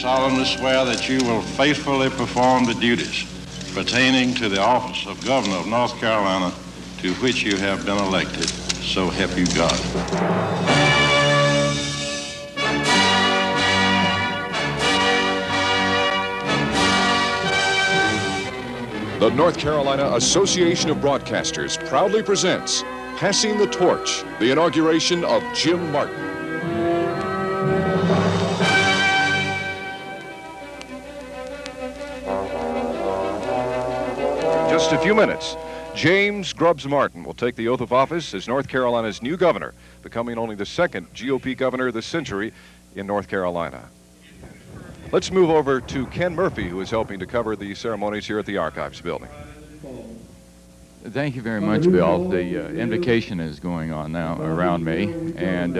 solemnly swear that you will faithfully perform the duties pertaining to the office of Governor of North Carolina to which you have been elected. So help you God. The North Carolina Association of Broadcasters proudly presents Passing the Torch, the inauguration of Jim Martin. Just a few minutes, James Grubbs Martin will take the oath of office as North Carolina's new governor, becoming only the second GOP governor of the century in North Carolina. Let's move over to Ken Murphy, who is helping to cover the ceremonies here at the Archives building. Thank you very much, Bill. The invocation is going on now around me, and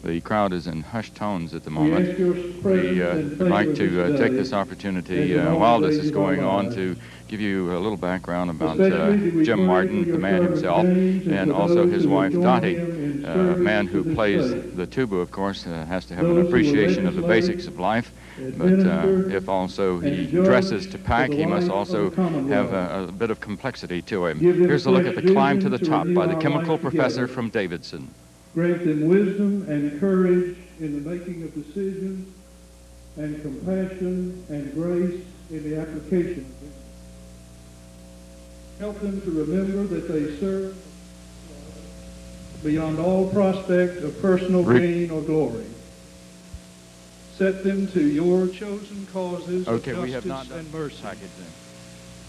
the crowd is in hushed tones at the moment. We'd like to take this opportunity while this is going on to give you a little background about Jim Martin, the man himself, and also his wife, Dottie. A man who plays the tuba, of course, has to have an appreciation of the basics of life. But if also he dresses to pack, he must also have a bit of complexity to him. Here's a look at The Climb to the Top by the chemical professor from Davidson. Grant them wisdom and courage in the making of decisions, and compassion and grace in the application of them. Help them to remember that they serve beyond all prospect of personal gain or glory. Set them to your chosen causes of justice and mercy,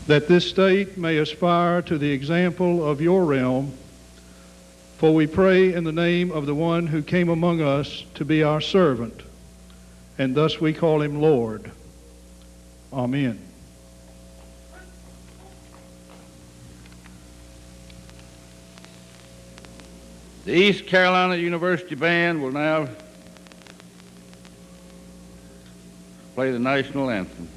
that this state may aspire to the example of your realm. For we pray in the name of the one who came among us to be our servant, and thus we call him Lord. Amen. The East Carolina University Band will now play the national anthem.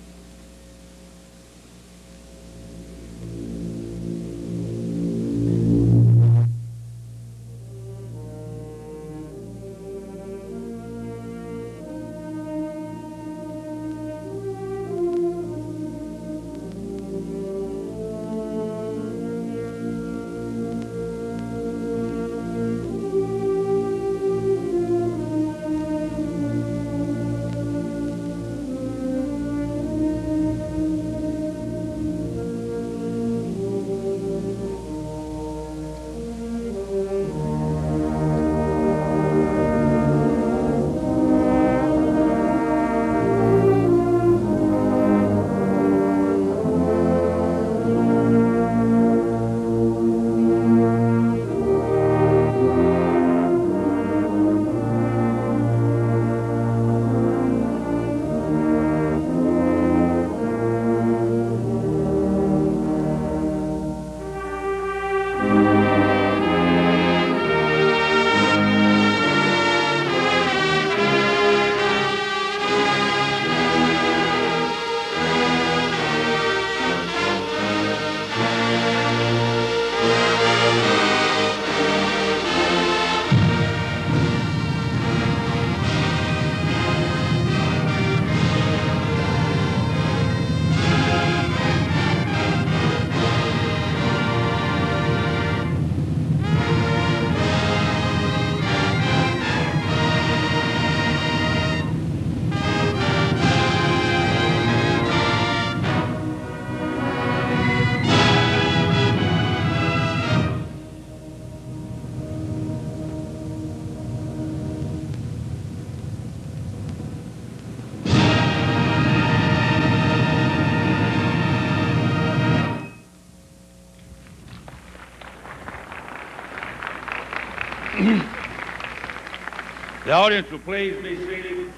The audience will please be seated.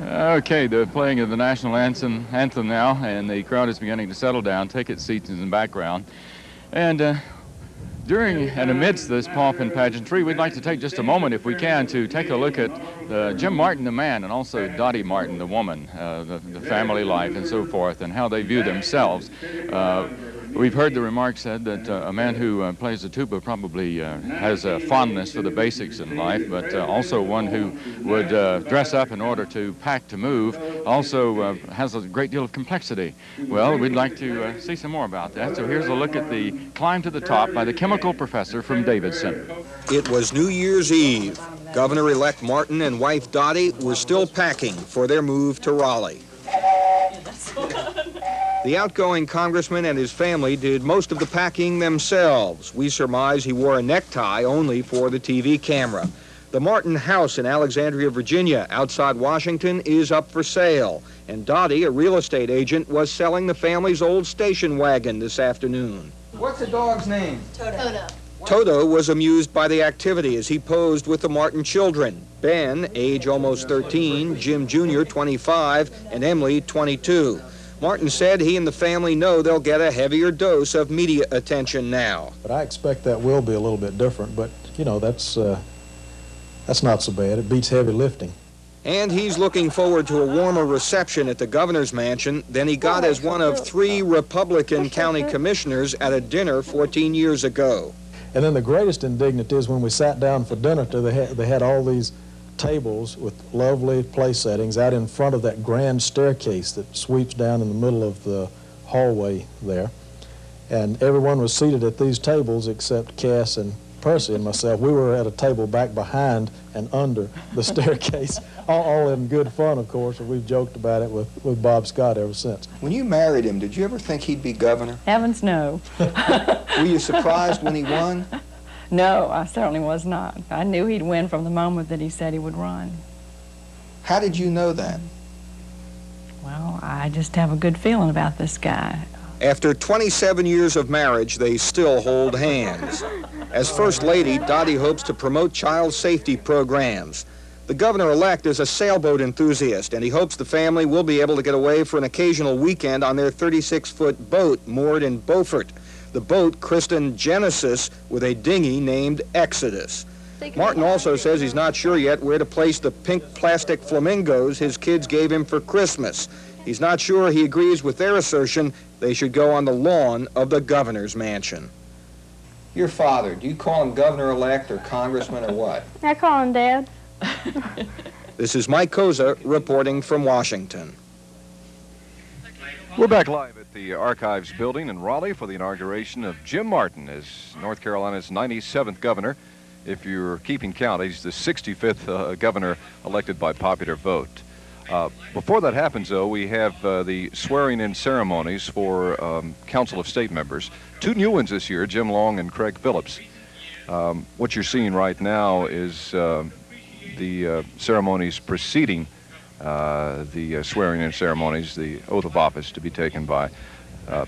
Okay, the playing of the national anthem now, and the crowd is beginning to settle down. Take its seats in the background. And during and amidst this pomp and pageantry, we'd like to take just a moment, if we can, to take a look at Jim Martin, the man, and also Dottie Martin, the woman, the family life and so forth, and how they view themselves. We've heard the remark said that a man who plays the tuba probably has a fondness for the basics in life, but also one who would dress up in order to pack to move, also has a great deal of complexity. Well, we'd like to see some more about that, so here's a look at the climb to the top by the chemical professor from Davidson. It was New Year's Eve. Governor-elect Martin and wife Dottie were still packing for their move to Raleigh. The outgoing congressman and his family did most of the packing themselves. We surmise he wore a necktie only for the TV camera. The Martin house in Alexandria, Virginia, outside Washington, is up for sale. And Dottie, a real estate agent, was selling the family's old station wagon this afternoon. What's the dog's name? Toto. Toto was amused by the activity as he posed with the Martin children. Ben, age almost 13, Jim Jr., 25, and Emily, 22. Martin said he and the family know they'll get a heavier dose of media attention now. But I expect that will be a little bit different, but, you know, that's not so bad. It beats heavy lifting. And he's looking forward to a warmer reception at the governor's mansion than he got as one of 3 Republican county commissioners at a dinner 14 years ago. And then the greatest indignity is when we sat down for dinner, they had all these tables with lovely place settings out in front of that grand staircase that sweeps down in the middle of the hallway there. And everyone was seated at these tables except Cass and Percy and myself. We were at a table back behind and under the staircase, all in good fun, of course, and we've joked about it with Bob Scott ever since. When you married him, did you ever think he'd be governor? Heavens, no. Were you surprised when he won? No, I certainly was not. I knew he'd win from the moment that he said he would run. How did you know that? Well, I just have a good feeling about this guy. After 27 years of marriage, they still hold hands. As First Lady, Dottie hopes to promote child safety programs. The governor-elect is a sailboat enthusiast, and he hopes the family will be able to get away for an occasional weekend on their 36-foot boat moored in Beaufort. The boat christened Genesis with a dinghy named Exodus. Martin also says he's not sure yet where to place the pink plastic flamingos his kids gave him for Christmas. He's not sure he agrees with their assertion they should go on the lawn of the governor's mansion. Your father, do you call him governor-elect or congressman or what? I call him Dad. This is Mike Koza reporting from Washington. We're back live at the Archives building in Raleigh for the inauguration of Jim Martin as North Carolina's 97th governor. If you're keeping count, he's the 65th governor elected by popular vote. Before that happens, though, we have the swearing-in ceremonies for Council of State members. 2 new ones this year, Jim Long and Craig Phillips. What you're seeing right now is the ceremonies preceding the swearing-in ceremonies, the oath of office to be taken by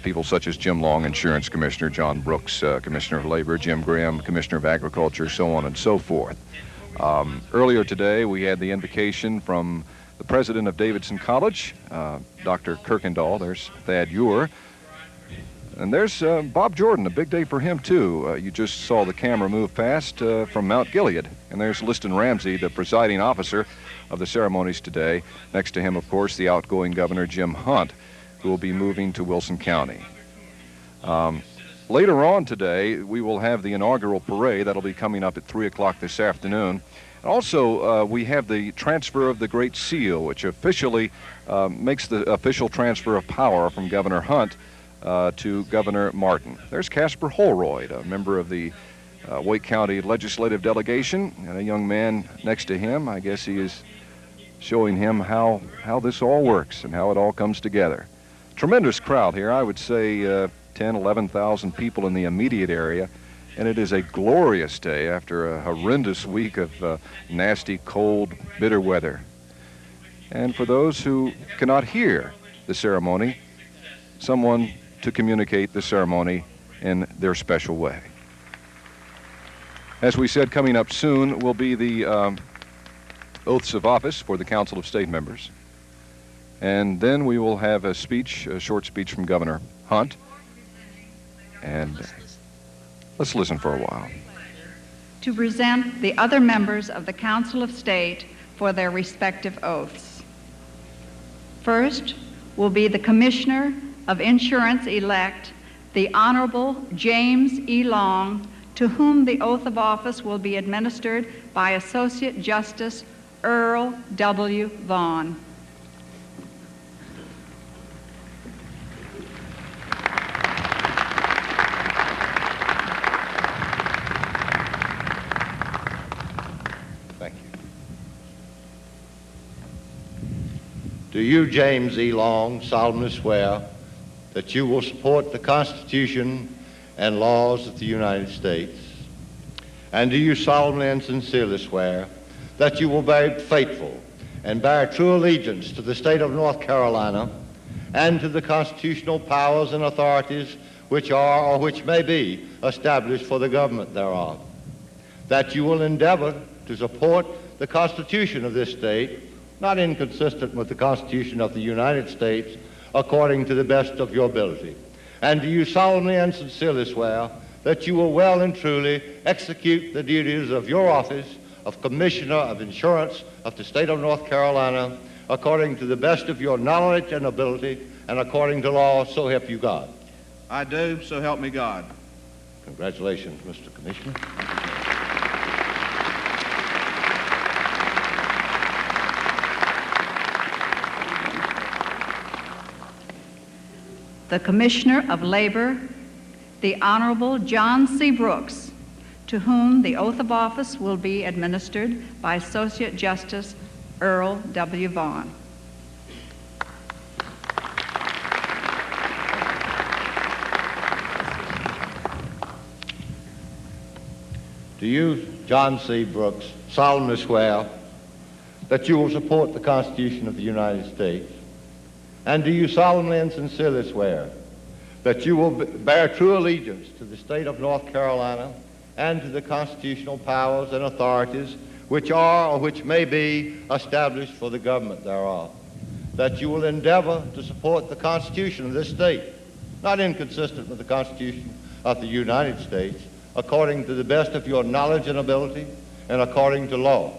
people such as Jim Long, Insurance Commissioner, John Brooks, Commissioner of Labor, Jim Graham, Commissioner of Agriculture, so on and so forth. Earlier today, we had the invocation from the president of Davidson College, Dr. Kirkendall. There's Thad Ewer. And there's Bob Jordan, a big day for him, too. You just saw the camera move past from Mount Gilead. And there's Liston Ramsey, the presiding officer of the ceremonies today. Next to him, of course, the outgoing governor, Jim Hunt, who will be moving to Wilson County. Later on today, we will have the inaugural parade. That'll be coming up at 3 o'clock this afternoon. Also, we have the transfer of the Great Seal, which officially makes the official transfer of power from Governor Hunt to Governor Martin. There's Casper Holroyd, a member of the Wake County Legislative Delegation, and a young man next to him. I guess he is showing him how this all works and how it all comes together. Tremendous crowd here. I would say 10, 11,000 people in the immediate area. And it is a glorious day after a horrendous week of nasty, cold, bitter weather. And for those who cannot hear the ceremony, someone to communicate the ceremony in their special way. As we said, coming up soon will be the oaths of office for the Council of State members. And then we will have a speech, a short speech from Governor Hunt. And let's listen for a while. To present the other members of the Council of State for their respective oaths. First will be the Commissioner of Insurance-elect, the Honorable James E. Long, to whom the oath of office will be administered by Associate Justice Earl W. Vaughn. Thank you. Do you, James E. Long, solemnly swear that you will support the Constitution and laws of the United States? And do you solemnly and sincerely swear that you will be faithful and bear true allegiance to the state of North Carolina and to the constitutional powers and authorities which are or which may be established for the government thereof? That you will endeavor to support the Constitution of this state, not inconsistent with the Constitution of the United States, according to the best of your ability? And do you solemnly and sincerely swear that you will well and truly execute the duties of your office of Commissioner of Insurance of the state of North Carolina according to the best of your knowledge and ability and according to law, so help you God? I do, so help me God. Congratulations, Mr. Commissioner. The Commissioner of Labor, the Honorable John C. Brooks, to whom the oath of office will be administered by Associate Justice Earl W. Vaughn. Do you, John C. Brooks, solemnly swear that you will support the Constitution of the United States? And do you solemnly and sincerely swear that you will bear true allegiance to the state of North Carolina and to the constitutional powers and authorities which are or which may be established for the government thereof? That you will endeavor to support the Constitution of this state, not inconsistent with the Constitution of the United States, according to the best of your knowledge and ability and according to law,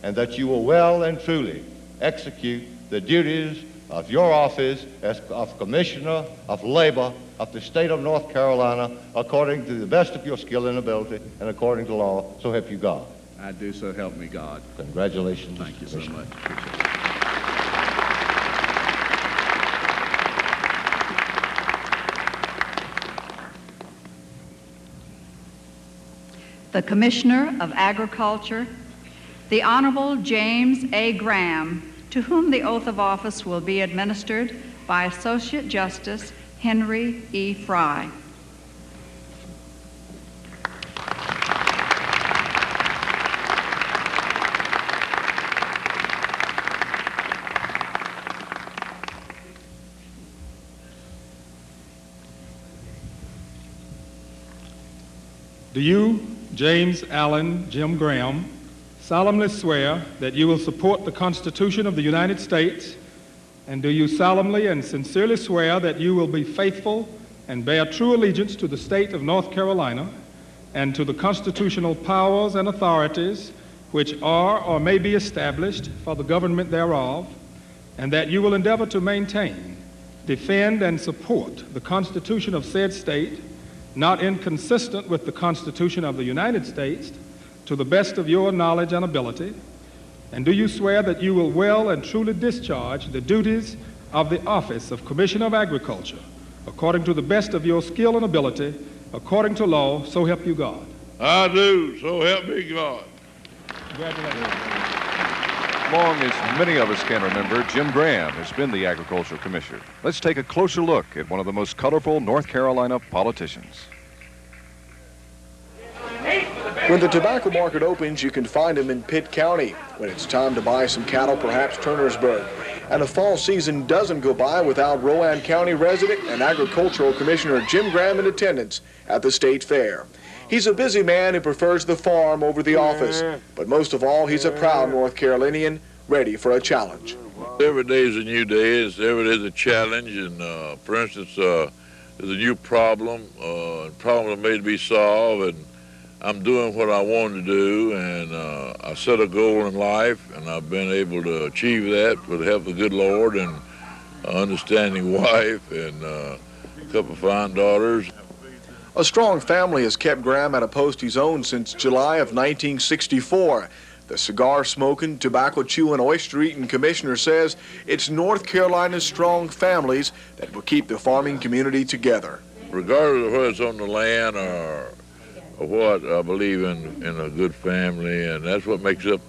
and that you will well and truly execute the duties of your office as of Commissioner of Labor of the state of North Carolina according to the best of your skill and ability and according to law, so help you God. I do, so help me God. Congratulations. Thank you so much. The Commissioner of Agriculture, the Honorable James A. Graham, to whom the oath of office will be administered by Associate Justice Henry E. Fry. Do you, James Allen Jim Graham, solemnly swear that you will support the Constitution of the United States, and do you solemnly and sincerely swear that you will be faithful and bear true allegiance to the state of North Carolina and to the constitutional powers and authorities which are or may be established for the government thereof, and that you will endeavor to maintain, defend, and support the Constitution of said state, not inconsistent with the Constitution of the United States, to the best of your knowledge and ability? And do you swear that you will well and truly discharge the duties of the office of Commissioner of Agriculture according to the best of your skill and ability, according to law, so help you God? I do, so help me God. Congratulations. Long as many of us can remember, Jim Graham has been the Agricultural Commissioner. Let's take a closer look at one of the most colorful North Carolina politicians. When the tobacco market opens, you can find him in Pitt County. When it's time to buy some cattle, perhaps Turnersburg. And the fall season doesn't go by without Rowan County resident and Agricultural Commissioner Jim Graham in attendance at the state fair. He's a busy man who prefers the farm over the office, but most of all, he's a proud North Carolinian, ready for a challenge. Every day is a new day. Every day is a challenge, and for instance, there's a new problem, problem that may be solved, and I'm doing what I want to do, and I set a goal in life, and I've been able to achieve that with the help of the good Lord and an understanding wife, and couple of fine daughters. A strong family has kept Graham at a post he's owned since July of 1964. The cigar-smoking, tobacco-chewing, oyster-eating commissioner says it's North Carolina's strong families that will keep the farming community together. Regardless of whether it's on the land or what, I believe in a good family, and that's what makes up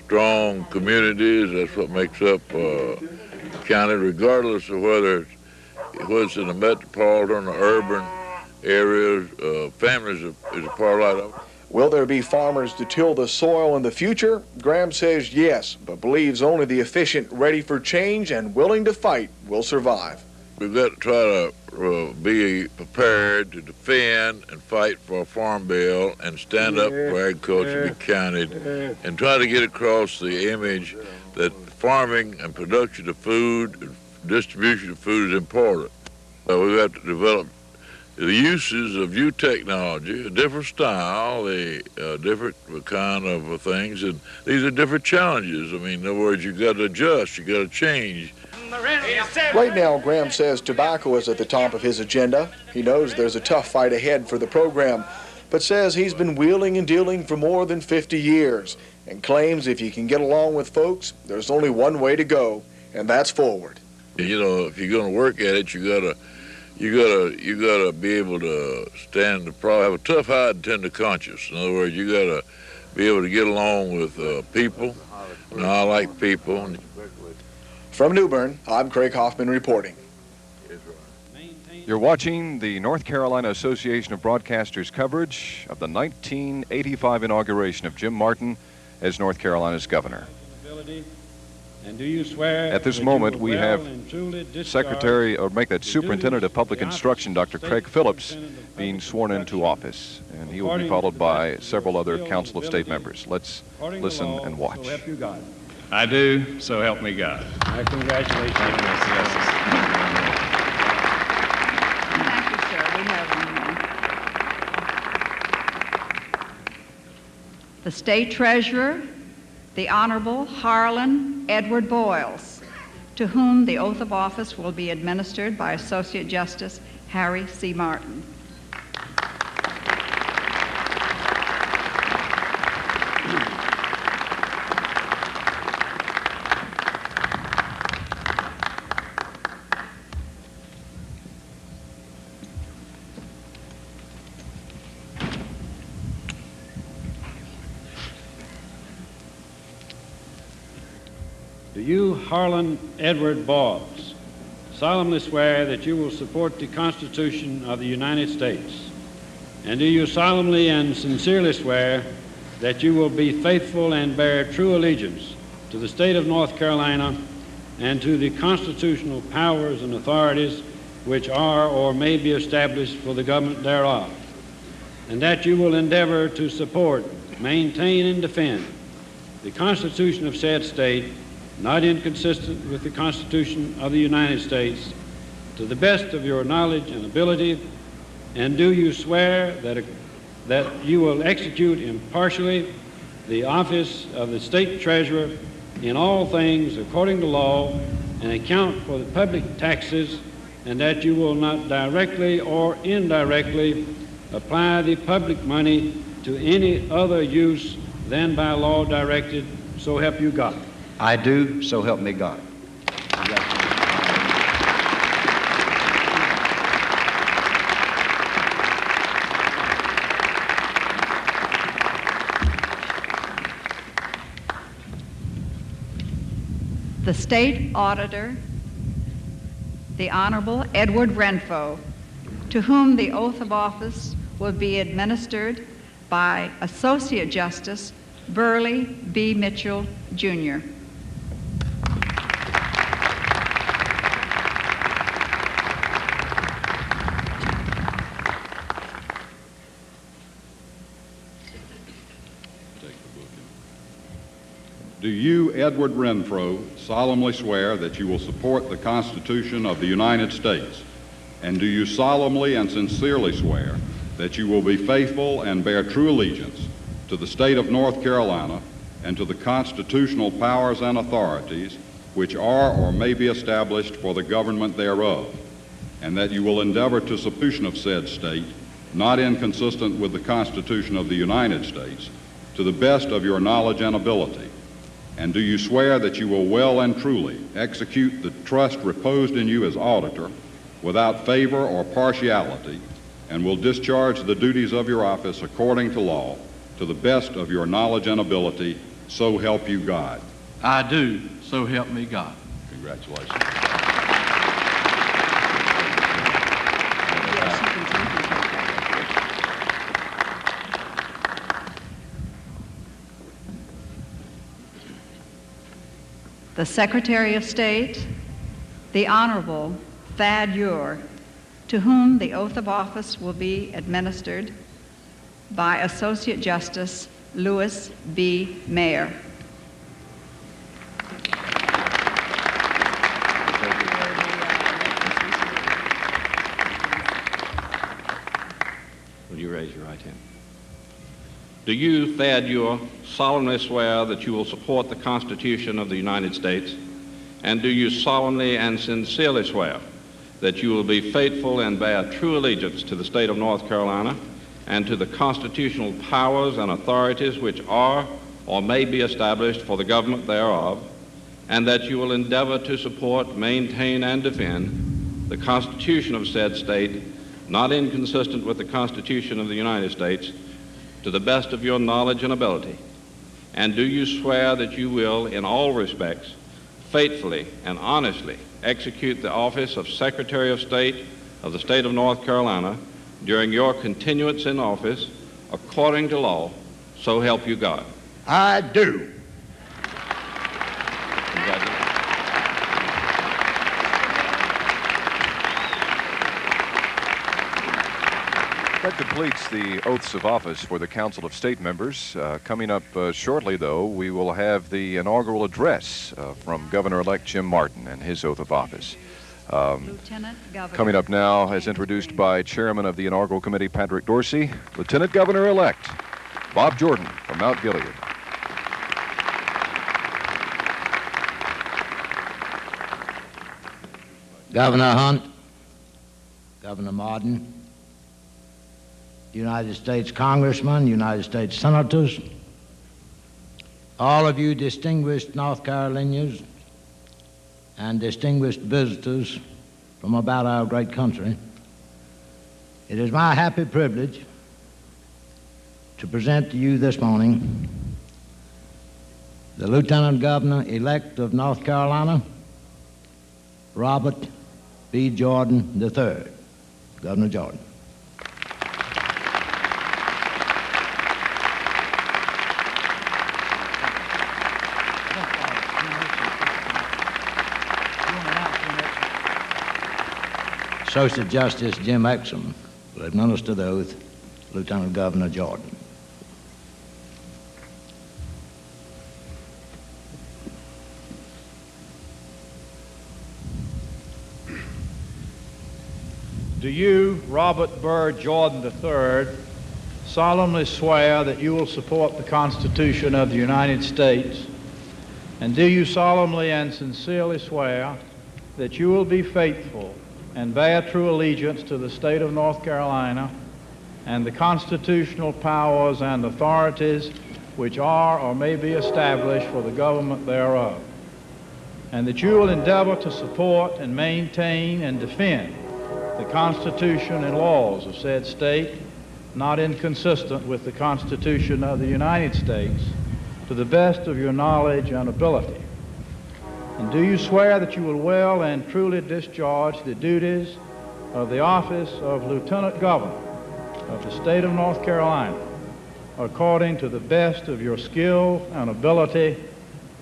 strong communities. That's what makes up county, regardless of whether it's in the metropolitan or urban areas. Families is a part of it. Will there be farmers to till the soil in the future? Graham says yes, but believes only the efficient, ready for change, and willing to fight will survive. We've got to try to be prepared to defend and fight for a farm bill and stand up for agriculture to be counted, and try to get across the image that farming and production of food, distribution of food is important. We've got to develop the uses of new technology, a different style, a different kind of things, and these are different challenges. I mean, in other words, you've got to adjust, you've got to change. Right now, Graham says tobacco is at the top of his agenda. He knows there's a tough fight ahead for the program, but says he's been wheeling and dealing for more than 50 years and claims if you can get along with folks, there's only one way to go, and that's forward. You know, if you're going to work at it, you gotta be able to stand the problem, have a tough hide and tender conscience. In other words, you gotta be able to get along with people. And I like people. From New Bern, I'm Craig Hoffman reporting. You're watching the North Carolina Association of Broadcasters coverage of the 1985 inauguration of Jim Martin as North Carolina's governor. And do you swear at this moment, we have Superintendent of Public Instruction, Dr. Craig Phillips, being sworn into office, and he will be followed by several other Council of State members. Let's listen and watch. So help you God. I do, so help me God. I congratulate you. Thank you, sir. We have one more. The State Treasurer, the Honorable Harlan Edward Boyles, to whom the oath of office will be administered by Associate Justice Harry C. Martin. Do you, Harlan Edward Boyles, solemnly swear that you will support the Constitution of the United States? And do you solemnly and sincerely swear that you will be faithful and bear true allegiance to the state of North Carolina and to the constitutional powers and authorities which are or may be established for the government thereof? And that you will endeavor to support, maintain, and defend the Constitution of said state, not inconsistent with the Constitution of the United States, to the best of your knowledge and ability? And do you swear that you will execute impartially the office of the State Treasurer in all things according to law and account for the public taxes, and that you will not directly or indirectly apply the public money to any other use than by law directed, so help you God? I do, so help me God. The State Auditor, the Honorable Edward Renfro, to whom the oath of office will be administered by Associate Justice Burley B. Mitchell, Jr. Do you, Edward Renfro, solemnly swear that you will support the Constitution of the United States? And do you solemnly and sincerely swear that you will be faithful and bear true allegiance to the state of North Carolina and to the constitutional powers and authorities which are or may be established for the government thereof? and that you will endeavor to substitution of said state, not inconsistent with the Constitution of the United States, to the best of your knowledge and ability? And do you swear that you will well and truly execute the trust reposed in you as auditor without favor or partiality, and will discharge the duties of your office according to law to the best of your knowledge and ability, so help you God? I do, so help me God. Congratulations. The Secretary of State, the Honorable Thad Ure, to whom the oath of office will be administered by Associate Justice Louis B. Mayer. Will you raise your right hand? Do you, Thad Ure, solemnly swear that you will support the Constitution of the United States? And do you solemnly and sincerely swear that you will be faithful and bear true allegiance to the state of North Carolina and to the constitutional powers and authorities which are or may be established for the government thereof, and that you will endeavor to support, maintain, and defend the Constitution of said state, not inconsistent with the Constitution of the United States, to the best of your knowledge and ability? And do you swear that you will, in all respects, faithfully and honestly execute the office of Secretary of State of the state of North Carolina during your continuance in office according to law, so help you God? I do. That completes the oaths of office for the Council of State members. Coming up shortly, though, we will have the inaugural address from Governor-elect Jim Martin and his oath of office. Lieutenant Governor. Coming up now, as introduced by Chairman of the Inaugural Committee, Patrick Dorsey, Lieutenant Governor-elect Bob Jordan from Mount Gilead. Governor Hunt, Governor Martin, United States Congressmen, United States Senators, all of you distinguished North Carolinians and distinguished visitors from about our great country, it is my happy privilege to present to you this morning the Lieutenant Governor-elect of North Carolina, Robert B. Jordan III. Governor Jordan. Associate Justice Jim Exum will administer the oath, Lieutenant Governor Jordan. Do you, Robert Burr Jordan III, solemnly swear that you will support the Constitution of the United States? And do you solemnly and sincerely swear that you will be faithful and bear true allegiance to the state of North Carolina and the constitutional powers and authorities which are or may be established for the government thereof? And that you will endeavor to support and maintain and defend the Constitution and laws of said state, not inconsistent with the Constitution of the United States, to the best of your knowledge and ability? And do you swear that you will well and truly discharge the duties of the office of Lieutenant Governor of the state of North Carolina according to the best of your skill and ability,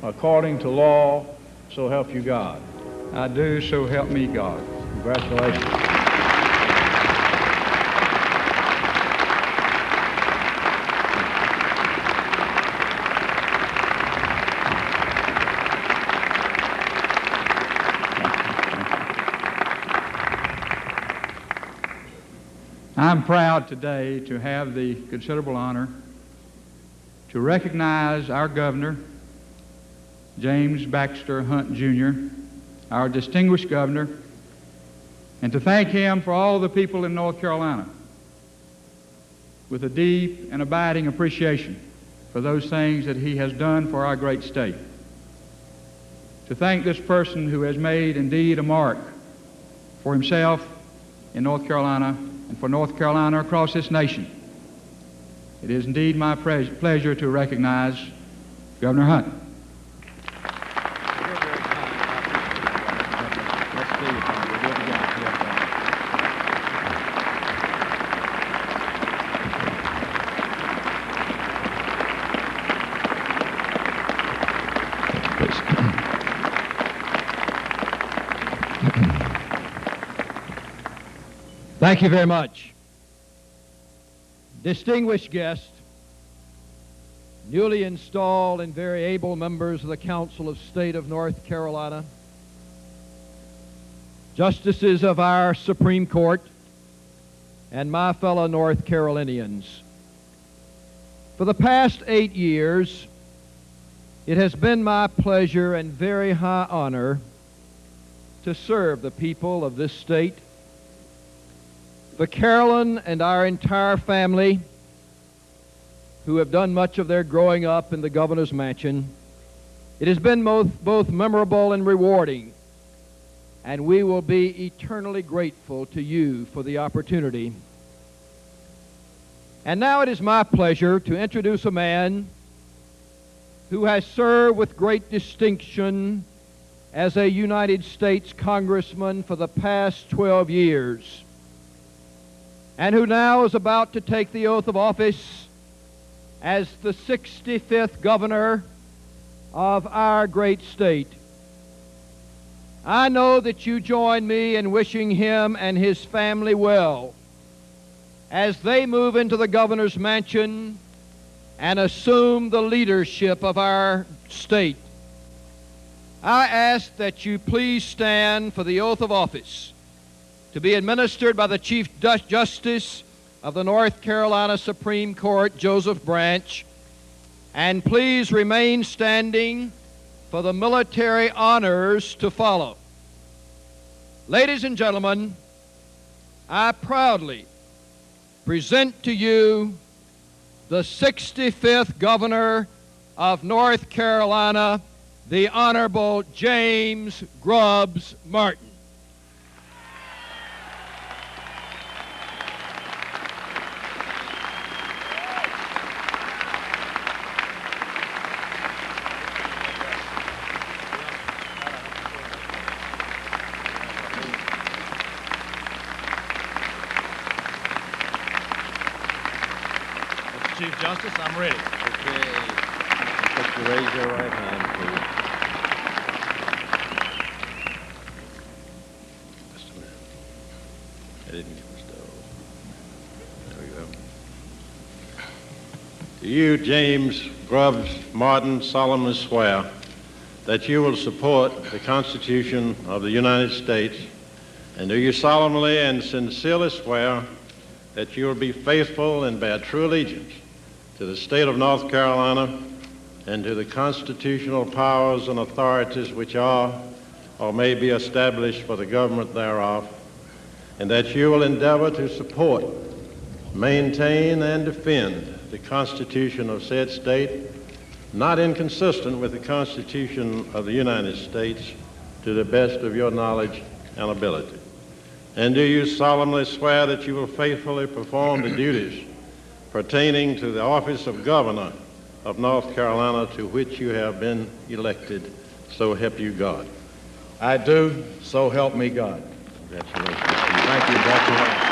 according to law, so help you God? I do, so help me God. Congratulations. I'm proud today to have the considerable honor to recognize our governor, James Baxter Hunt, Jr., our distinguished governor, and to thank him for all the people in North Carolina with a deep and abiding appreciation for those things that he has done for our great state. To thank this person who has made indeed a mark for himself in North Carolina and for North Carolina across this nation. It is indeed my pleasure to recognize Governor Hunt. Thank you very much. Distinguished guests, newly installed and very able members of the Council of State of North Carolina, justices of our Supreme Court, and my fellow North Carolinians. For the past 8 years, it has been my pleasure and very high honor to serve the people of this state. For Carolyn and our entire family, who have done much of their growing up in the governor's mansion, it has been both memorable and rewarding, and we will be eternally grateful to you for the opportunity. And now it is my pleasure to introduce a man who has served with great distinction as a United States Congressman for the past 12 years, and who now is about to take the oath of office as the 65th governor of our great state. I know that you join me in wishing him and his family well as they move into the governor's mansion and assume the leadership of our state. I ask that you please stand for the oath of office to be administered by the Chief Justice of the North Carolina Supreme Court, Joseph Branch, and please remain standing for the military honors to follow. Ladies and gentlemen, I proudly present to you the 65th Governor of North Carolina, the Honorable James Grubbs Martin. Chief Justice, I'm ready. Okay. Just raise your right hand, please. Just a minute. I didn't get the stove. There we go. Do you, James Grubbs Martin, solemnly swear that you will support the Constitution of the United States, and do you solemnly and sincerely swear that you will be faithful and bear true allegiance to the state of North Carolina and to the constitutional powers and authorities which are or may be established for the government thereof, and that you will endeavor to support, maintain, and defend the Constitution of said state, not inconsistent with the Constitution of the United States, to the best of your knowledge and ability? And do you solemnly swear that you will faithfully perform the duties pertaining to the office of Governor of North Carolina to which you have been elected, so help you God? I do, so help me God. Congratulations. Thank you, Dr.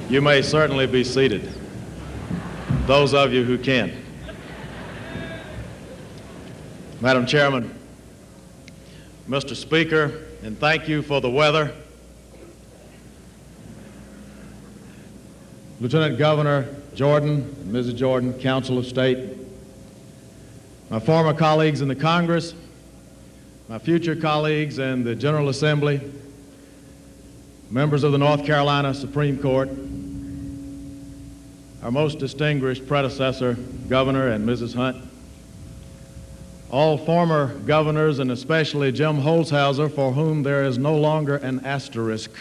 You may certainly be seated, those of you who can. Madam Chairman, Mr. Speaker, and thank you for the weather. Lieutenant Governor Jordan, Mrs. Jordan, Council of State, my former colleagues in the Congress, my future colleagues in the General Assembly, members of the North Carolina Supreme Court, our most distinguished predecessor, Governor and Mrs. Hunt, all former governors, and especially Jim Holzhauser, for whom there is no longer an asterisk.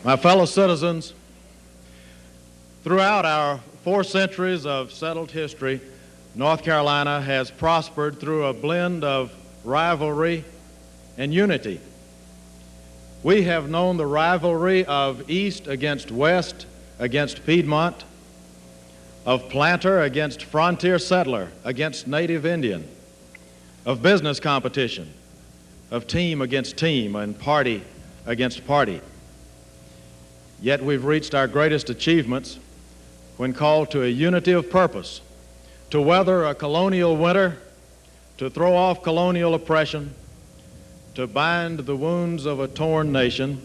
My fellow citizens, throughout our 4 centuries of settled history, North Carolina has prospered through a blend of rivalry and unity. We have known the rivalry of East against West against Piedmont, of planter against frontier settler against native Indian, of business competition, of team against team and party against party. Yet we've reached our greatest achievements when called to a unity of purpose, to weather a colonial winter, to throw off colonial oppression, to bind the wounds of a torn nation,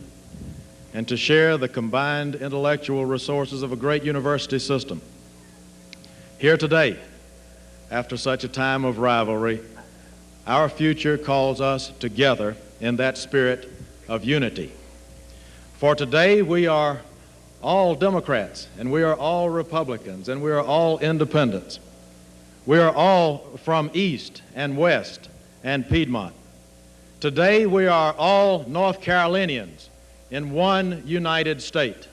and to share the combined intellectual resources of a great university system. Here today, after such a time of rivalry, our future calls us together in that spirit of unity. For today, we are all Democrats, and we are all Republicans, and we are all independents. We are all from East and West and Piedmont. Today, we are all North Carolinians in one united state.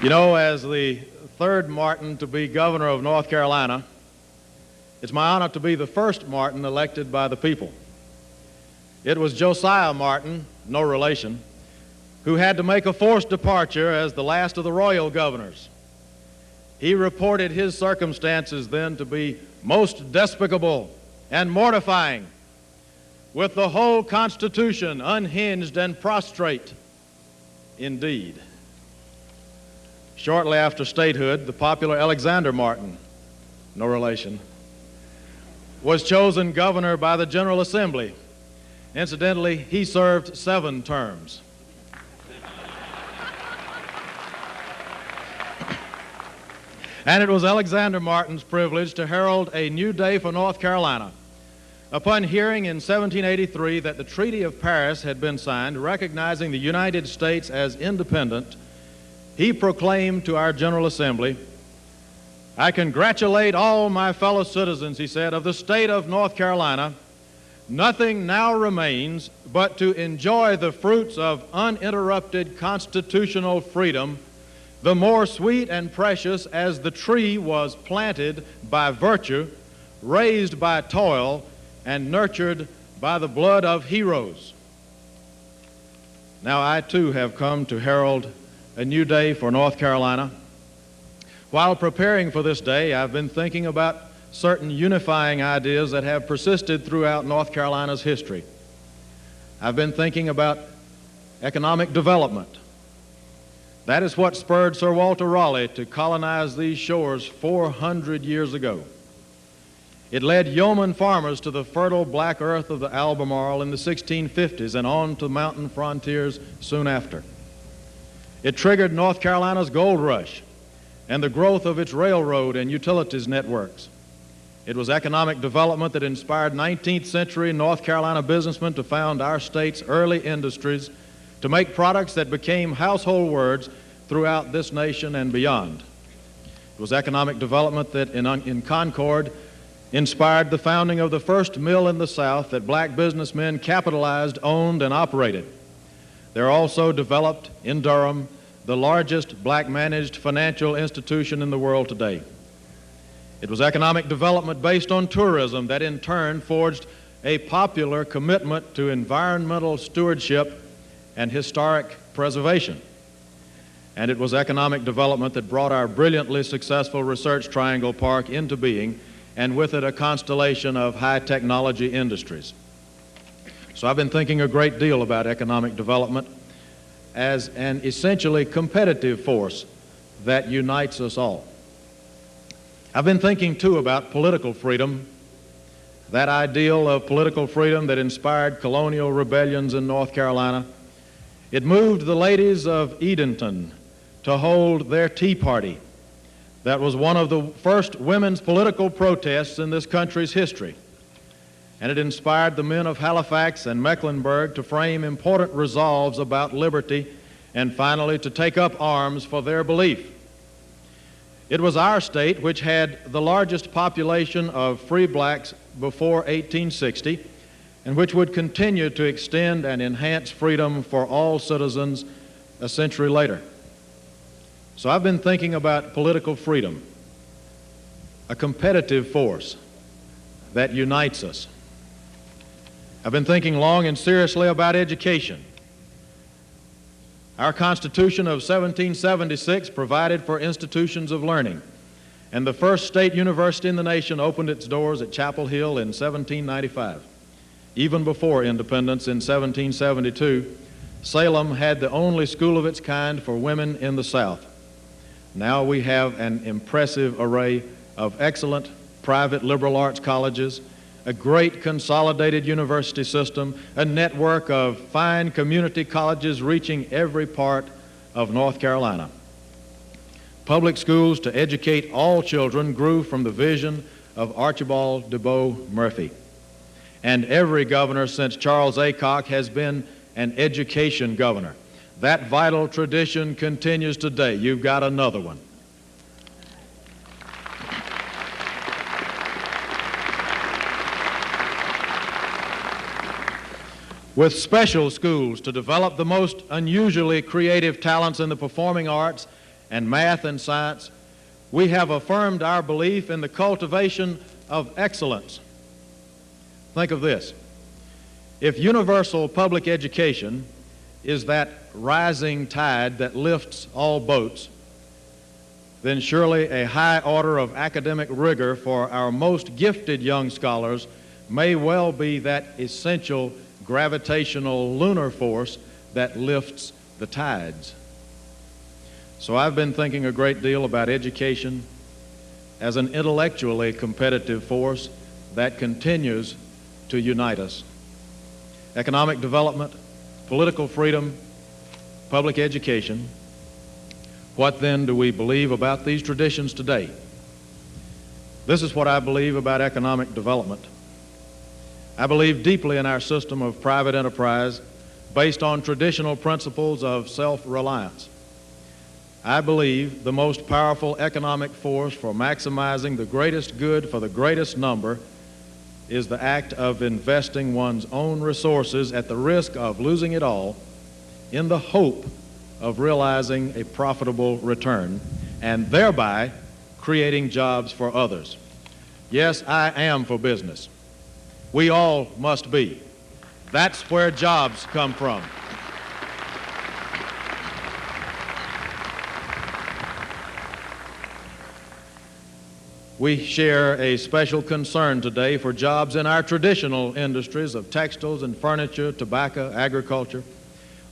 You know, as the third Martin to be governor of North Carolina, it's my honor to be the first Martin elected by the people. It was Josiah Martin, no relation, who had to make a forced departure as the last of the royal governors. He reported his circumstances then to be most despicable and mortifying, with the whole Constitution unhinged and prostrate. Indeed. Shortly after statehood, the popular Alexander Martin, no relation, was chosen governor by the General Assembly. Incidentally, he served 7 terms. And it was Alexander Martin's privilege to herald a new day for North Carolina. Upon hearing in 1783 that the Treaty of Paris had been signed, recognizing the United States as independent, he proclaimed to our General Assembly, "I congratulate all my fellow citizens," he said, "of the state of North Carolina. Nothing now remains but to enjoy the fruits of uninterrupted constitutional freedom, the more sweet and precious as the tree was planted by virtue, raised by toil, and nurtured by the blood of heroes." Now I too have come to herald a new day for North Carolina. While preparing for this day, I've been thinking about certain unifying ideas that have persisted throughout North Carolina's history. I've been thinking about economic development. That is what spurred Sir Walter Raleigh to colonize these shores 400 years ago. It led yeoman farmers to the fertile black earth of the Albemarle in the 1650s and on to mountain frontiers soon after. It triggered North Carolina's gold rush and the growth of its railroad and utilities networks. It was economic development that inspired 19th century North Carolina businessmen to found our state's early industries, to make products that became household words throughout this nation and beyond. It was economic development that in Concord inspired the founding of the first mill in the South that black businessmen capitalized, owned, and operated. There also developed in Durham the largest black-managed financial institution in the world today. It was economic development based on tourism that in turn forged a popular commitment to environmental stewardship and historic preservation. And it was economic development that brought our brilliantly successful Research Triangle Park into being, and with it a constellation of high technology industries. So I've been thinking a great deal about economic development as an essentially competitive force that unites us all. I've been thinking too about political freedom, that ideal of political freedom that inspired colonial rebellions in North Carolina. It moved the ladies of Edenton to hold their Tea Party. That was one of the first women's political protests in this country's history. And it inspired the men of Halifax and Mecklenburg to frame important resolves about liberty and finally to take up arms for their belief. It was our state which had the largest population of free blacks before 1860 and which would continue to extend and enhance freedom for all citizens a century later. So I've been thinking about political freedom, a competitive force that unites us. I've been thinking long and seriously about education. Our Constitution of 1776 provided for institutions of learning, and the first state university in the nation opened its doors at Chapel Hill in 1795. Even before independence in 1772, Salem had the only school of its kind for women in the South. Now we have an impressive array of excellent private liberal arts colleges, a great consolidated university system, a network of fine community colleges reaching every part of North Carolina. Public schools to educate all children grew from the vision of Archibald DeBow Murphy. And every governor since Charles Aycock has been an education governor. That vital tradition continues today. You've got another one. With special schools to develop the most unusually creative talents in the performing arts and math and science, we have affirmed our belief in the cultivation of excellence. Think of this. If universal public education is that rising tide that lifts all boats, then surely a high order of academic rigor for our most gifted young scholars may well be that essential gravitational lunar force that lifts the tides. So I've been thinking a great deal about education as an intellectually competitive force that continues to unite us. Economic development, political freedom, public education. What then do we believe about these traditions today? This is what I believe about economic development. I believe deeply in our system of private enterprise based on traditional principles of self-reliance. I believe the most powerful economic force for maximizing the greatest good for the greatest number is the act of investing one's own resources at the risk of losing it all in the hope of realizing a profitable return and thereby creating jobs for others. Yes, I am for business. We all must be. That's where jobs come from. We share a special concern today for jobs in our traditional industries of textiles and furniture, tobacco, agriculture,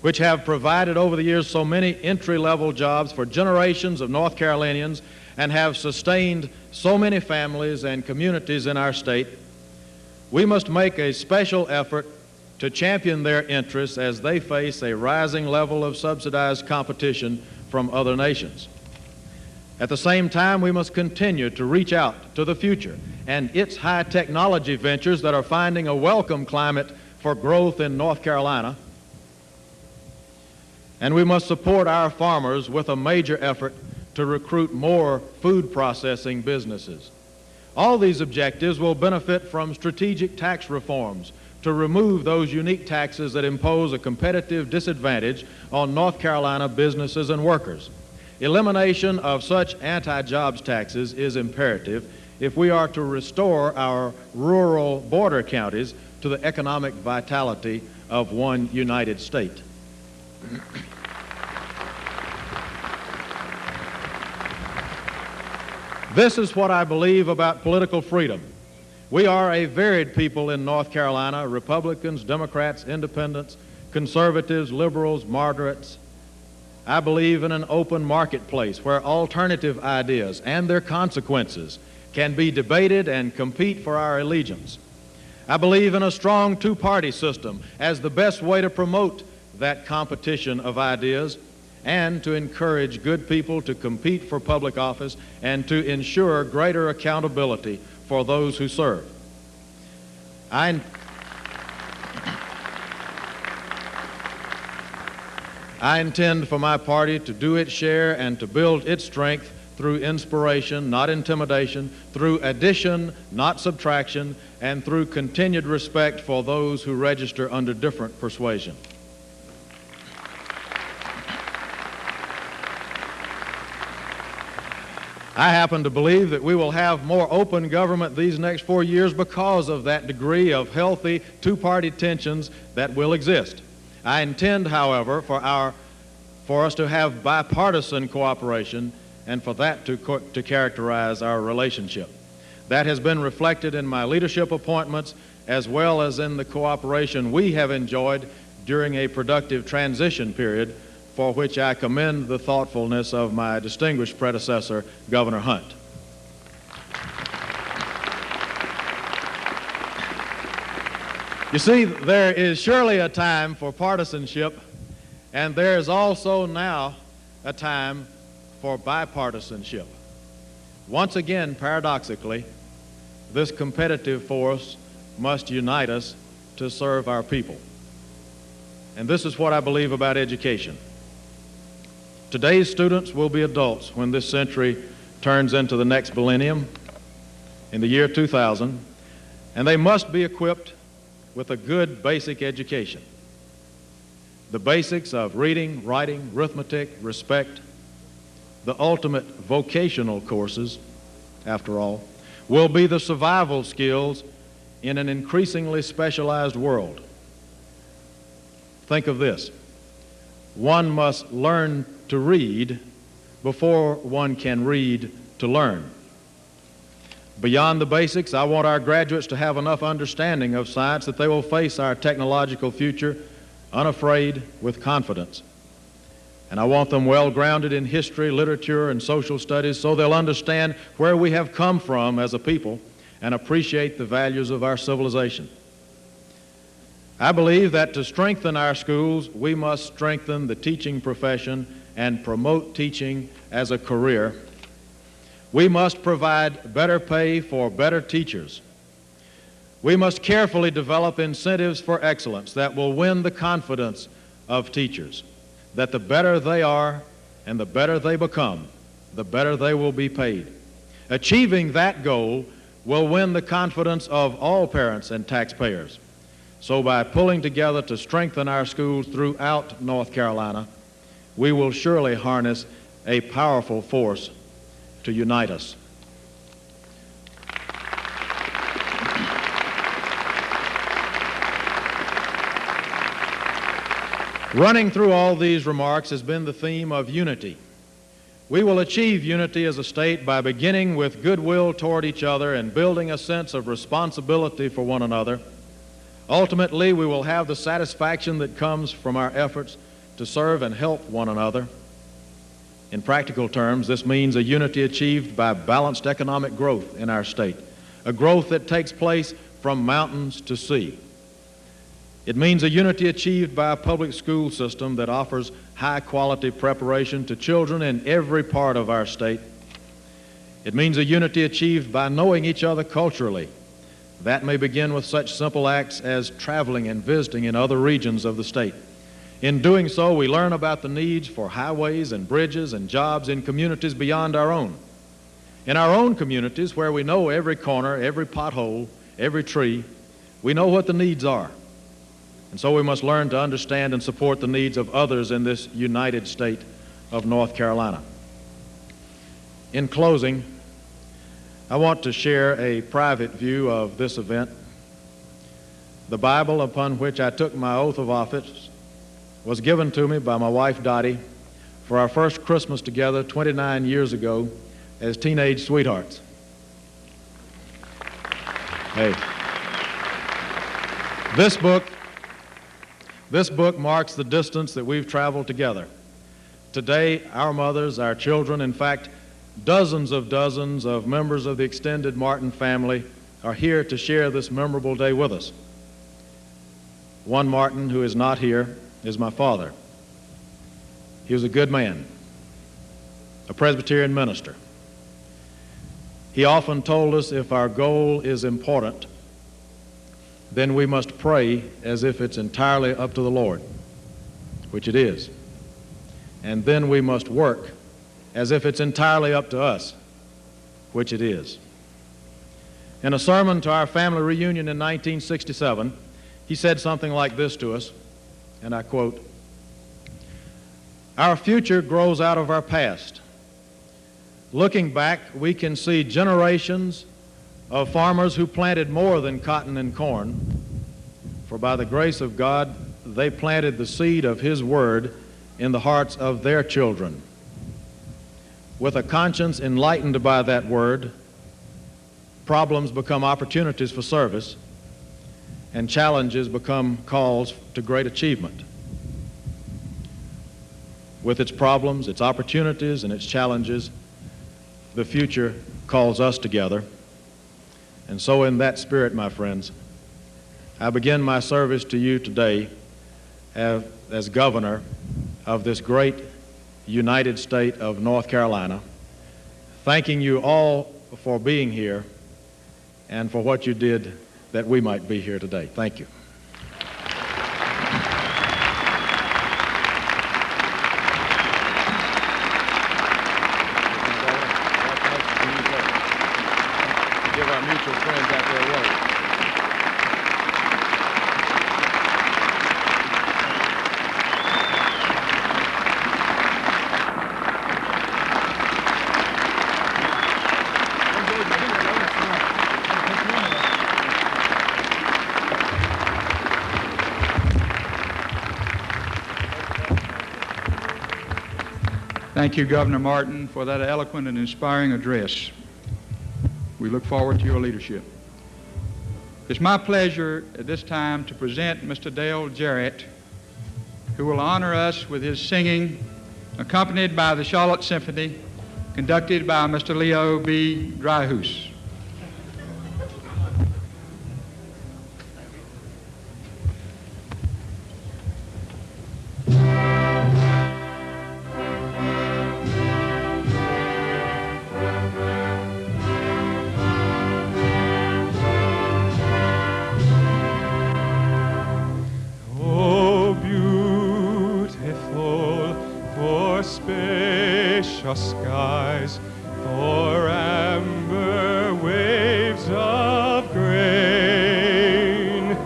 which have provided over the years so many entry-level jobs for generations of North Carolinians and have sustained so many families and communities in our state. We must make a special effort to champion their interests as they face a rising level of subsidized competition from other nations. At the same time, we must continue to reach out to the future and its high technology ventures that are finding a welcome climate for growth in North Carolina. And we must support our farmers with a major effort to recruit more food processing businesses. All these objectives will benefit from strategic tax reforms to remove those unique taxes that impose a competitive disadvantage on North Carolina businesses and workers. Elimination of such anti-jobs taxes is imperative if we are to restore our rural border counties to the economic vitality of one united state. This is what I believe about political freedom. We are a varied people in North Carolina: Republicans, Democrats, Independents, conservatives, liberals, moderates. I believe in an open marketplace where alternative ideas and their consequences can be debated and compete for our allegiance. I believe in a strong two-party system as the best way to promote that competition of ideas and to encourage good people to compete for public office and to ensure greater accountability for those who serve. I intend for my party to do its share and to build its strength through inspiration, not intimidation, through addition, not subtraction, and through continued respect for those who register under different persuasion. I happen to believe that we will have more open government these next 4 years because of that degree of healthy two-party tensions that will exist. I intend, however, for us to have bipartisan cooperation and for that to characterize our relationship. That has been reflected in my leadership appointments as well as in the cooperation we have enjoyed during a productive transition period, for which I commend the thoughtfulness of my distinguished predecessor, Governor Hunt. You see, there is surely a time for partisanship, and there is also now a time for bipartisanship. Once again, paradoxically, this competitive force must unite us to serve our people. And this is what I believe about education. Today's students will be adults when this century turns into the next millennium, in the year 2000, and they must be equipped with a good basic education. The basics of reading, writing, arithmetic, respect, the ultimate vocational courses, after all, will be the survival skills in an increasingly specialized world. Think of this. One must learn to read before one can read to learn. Beyond the basics, I want our graduates to have enough understanding of science that they will face our technological future unafraid, with confidence. And I want them well grounded in history, literature, and social studies so they'll understand where we have come from as a people and appreciate the values of our civilization. I believe that to strengthen our schools, we must strengthen the teaching profession and promote teaching as a career. We must provide better pay for better teachers. We must carefully develop incentives for excellence that will win the confidence of teachers, that the better they are and the better they become, the better they will be paid. Achieving that goal will win the confidence of all parents and taxpayers. So by pulling together to strengthen our schools throughout North Carolina, we will surely harness a powerful force to unite us. Running through all these remarks has been the theme of unity. We will achieve unity as a state by beginning with goodwill toward each other and building a sense of responsibility for one another. Ultimately, we will have the satisfaction that comes from our efforts to serve and help one another. In practical terms, this means a unity achieved by balanced economic growth in our state, a growth that takes place from mountains to sea. It means a unity achieved by a public school system that offers high-quality preparation to children in every part of our state. It means a unity achieved by knowing each other culturally. That may begin with such simple acts as traveling and visiting in other regions of the state. In doing so, we learn about the needs for highways and bridges and jobs in communities beyond our own. In our own communities, where we know every corner, every pothole, every tree, we know what the needs are. And so we must learn to understand and support the needs of others in this united state of North Carolina. In closing, I want to share a private view of this event. The Bible upon which I took my oath of office was given to me by my wife Dottie for our first Christmas together 29 years ago as teenage sweethearts. Hey, this book marks the distance that we've traveled together. Today, our mothers, our children, in fact, dozens of members of the extended Martin family are here to share this memorable day with us. One Martin who is not here is my father. He was a good man, a Presbyterian minister. He often told us if our goal is important, then we must pray as if it's entirely up to the Lord, which it is. And then we must work as if it's entirely up to us, which it is. In a sermon to our family reunion in 1967, he said something like this to us, and I quote, "Our future grows out of our past. Looking back, we can see generations of farmers who planted more than cotton and corn, for by the grace of God, they planted the seed of His Word in the hearts of their children. With a conscience enlightened by that Word, problems become opportunities for service, and challenges become calls to great achievement. With its problems, its opportunities, and its challenges, the future calls us together. And so in that spirit, my friends, I begin my service to you today as governor of this great United State of North Carolina, thanking you all for being here and for what you did that we might be here today. Thank you. Give our mutual friends out their word. Thank you, Governor Martin, for that eloquent and inspiring address. We look forward to your leadership. It's my pleasure at this time to present Mr. Dale Jarrett, who will honor us with his singing, accompanied by the Charlotte Symphony, conducted by Mr. Leo B. Dryhouse. Skies, for amber waves of grain,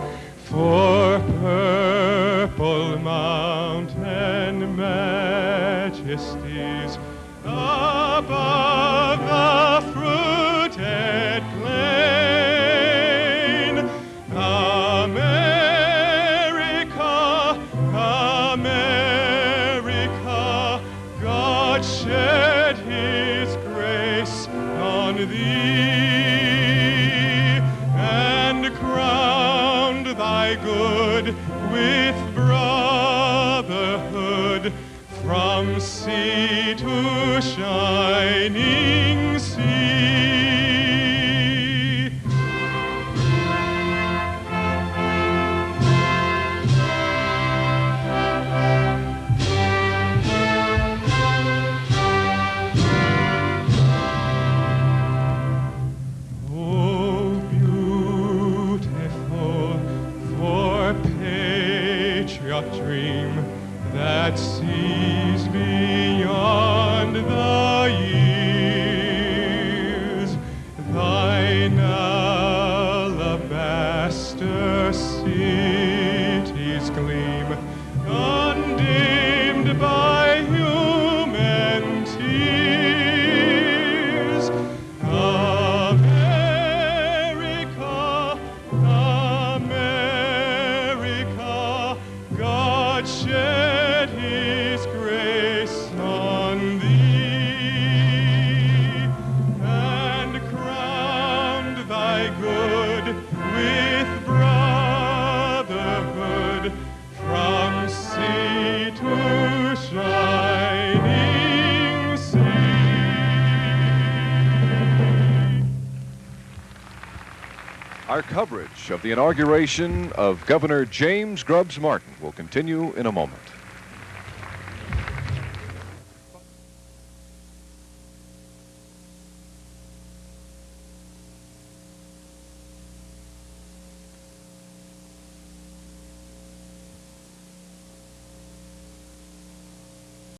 for purple mountain majesties above the fruited plain. America, America, God shed His grace on thee, and crowned thy good with brotherhood from sea to shining sea. Dream that sees beyond the years, thine alabaster cities gleam, undimmed by human tears. America, America, God shed shed his grace on thee, and crowned thy good with brotherhood from sea to shining sea. Our coverage of the inauguration of Governor James Grubbs Martin will continue in a moment.